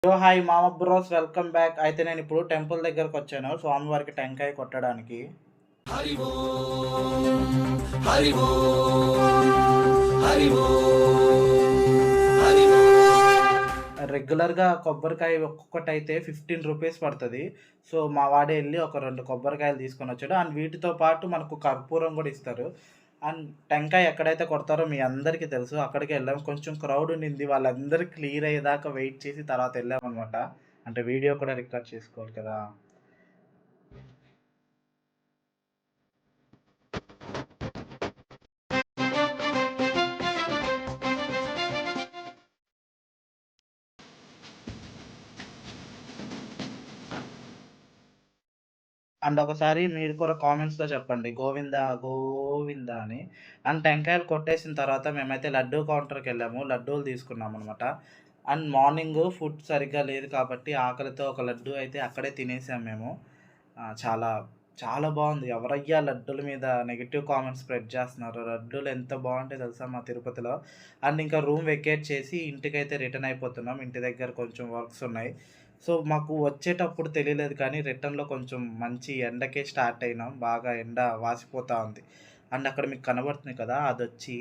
Hi మామ bros, welcome back. అయితే నేను ఇప్పుడు టెంపుల్ దగ్గరకు వచ్చాను స్వామివారికి టెంకాయ కొట్టడానికి. రెగ్యులర్గా కొబ్బరికాయ ఒక్కొక్కటి అయితే 15 రూపీస్ పడుతుంది. సో మా వాడే వెళ్ళి ఒక 2 కొబ్బరికాయలు తీసుకొని వచ్చాడు. అండ్ వీటితో పాటు మనకు కర్పూరం కూడా ఇస్తారు. అండ్ టెంకాయ ఎక్కడైతే కొడతారో మీ అందరికీ తెలుసు. అక్కడికి వెళ్ళాం. కొంచెం క్రౌడ్ ఉండింది. వాళ్ళందరూ క్లియర్ అయ్యేదాకా వెయిట్ చేసి తర్వాత వెళ్ళామన్నమాట. అంటే వీడియో కూడా రికార్డ్ చేసుకోవాలి కదా. అండ్ ఒకసారి మీరు కూడా కామెంట్స్‌లో చెప్పండి గోవిందా గోవిందా అని. అండ్ టెంకాయలు కొట్టేసిన తర్వాత మేమైతే లడ్డూ కౌంటర్‌కెళ్ళాము. లడ్డూలు తీసుకున్నామనమాట. అండ్ మార్నింగు ఫుడ్ సరిగ్గా లేదు కాబట్టి ఆకలితో ఒక లడ్డూ అయితే అక్కడే తినేసాం మేము. చాలా చాలా బాగుంది. ఎవరయ్యా లడ్డూల మీద నెగెటివ్ కామెంట్స్ స్ప్రెడ్ చేస్తున్నారు. లడ్డూలు ఎంత బాగుంటాయో తెలుసా మా తిరుపతిలో. అండ్ ఇంకా రూమ్ వెకేట్ చేసి ఇంటికైతే రిటర్న్ అయిపోతున్నాం. ఇంటి దగ్గర కొంచెం వర్క్స్ ఉన్నాయి. సో మాకు వచ్చేటప్పుడు తెలియలేదు కానీ రిటర్న్‌లో కొంచెం మంచి ఎండకే స్టార్ట్ అయినాం. బాగా ఎండ వాసిపోతా ఉంది. అండ్ అక్కడ మీకు కనబడుతుంది కదా! అదొచ్చి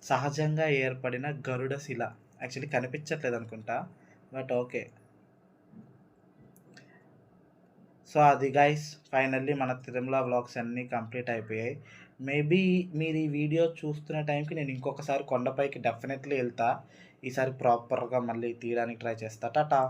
సహజంగా ఏర్పడిన గరుడ శిల. యాక్చువల్లీ కనిపించట్లేదు అనుకుంటా. But okay. సో అది గైస్, ఫైనల్లీ మన తిరుమల వ్లాగ్స్ అన్నీ కంప్లీట్ అయిపోయాయి. మేబీ మీరు ఈ వీడియో చూస్తున్న టైంకి నేను ఇంకొకసారి కొండపైకి డెఫినెట్లీ వెళ్తా. ఈసారి ప్రాపర్‌గా మళ్ళీ తీయడానికి ట్రై చేస్తా. టాటా.